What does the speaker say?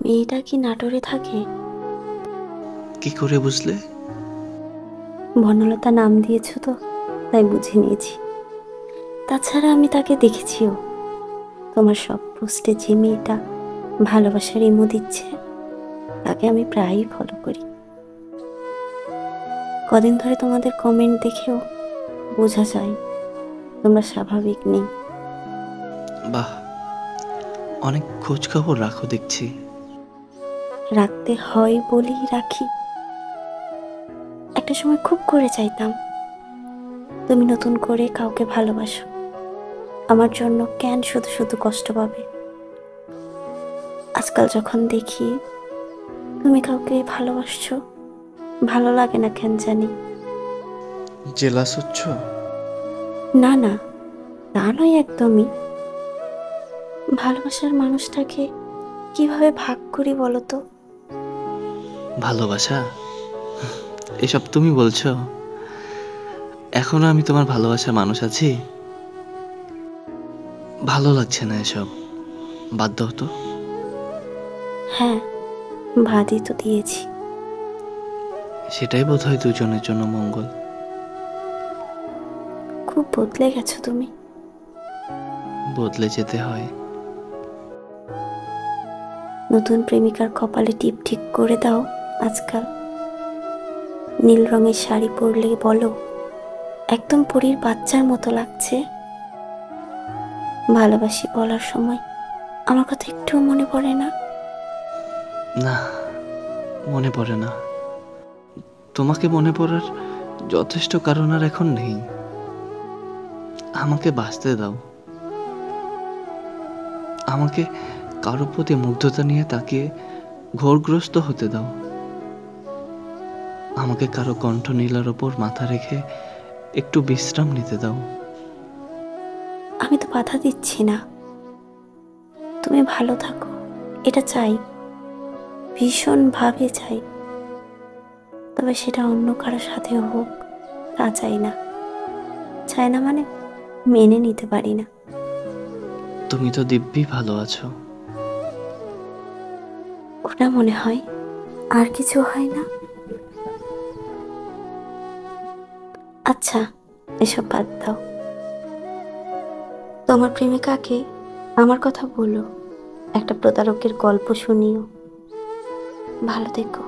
মেয়েটা কি নাটোরে থাকে? কি করে বুঝলে? বনলতা নাম দিয়েছ তো, তাই বুঝে নিয়েছি। তাছাড়া আমি তাকে দেখেছিও। তোমার সব পোস্টে যে মেয়েটা ভালোবাসার ইমো দিচ্ছে, তাকে আমি প্রায়ই ফলো করি। কদিন ধরে তোমাদের কমেন্ট দেখেও বোঝা যায় তোমরা স্বাভাবিক নেই। বাহ, অনেক খোঁজ খবর রাখো দেখছি। রাখতে হয় বলেই রাখি। একটা সময় খুব করে চাইতাম তুমি নতুন করে কাউকে ভালোবাসো, আমার জন্য কেন শুধু শুধু কষ্ট পাবে। আজকাল যখন দেখি তুমি কাউকে ভালোবাসছো, ভালো লাগে না কেন জানি। জেলাস হচ্ছ? না না, তা নয় একদমই। ভালোবাসার মানুষটাকে কিভাবে ভাগ করি বলো তো? ভালোবাসা? এসব তুমি বলছো? এখনো আমি তোমার ভালোবাসার মানুষ আছি? ভালো লাগছে না এসব, বাদ দাও তো। হ্যাঁ, বাদই তো দিয়েছি। সেটাই বোধহয় দুজনের জন্য মঙ্গল। খুব বদলে গেছো তুমি। বদলে যেতে হয়। নতুন প্রেমিকার কপালে টিপ ঠিক করে দাও আজকাল। নীল রঙের শাড়ি পরলে বলো একদম পরীর বাচ্চার মতো লাগছে। ভালোবাসি বলার সময় আমার কথা একটুও মনে পড়ে না? না, মনে পড়ে না। তোমাকে মনে পড়ার যথেষ্ট কারণ আর এখন নেই। আমাকে বাঁচতে দাও। আমাকে কারো প্রতি মুগ্ধতা নিয়ে তাকিয়ে ঘোরগ্রস্ত হতে দাও। আমাকে কারো কণ্ঠ নীলার ওপর মাথা রেখে একটু বিশ্রাম নিতে দাও। আমি তো বাধা দিচ্ছি না, তুমি ভালো থাকো এটা চাই, ভীষণ ভাবে চাই। তবে সেটা অন্য কারো সাথেও হোক, তা চাই না। চাই না মানে মেনে নিতে পারি না। তুমি তো দিব্যি ভালো আছো। ওটা মনে হয়, আর কিছু হয় না। আচ্ছা, এসব বাদ দাও। তোমার প্রেমিকাকে আমার কথা বলো, একটা প্রতারকের গল্প শুনিও। ভালো থেকো।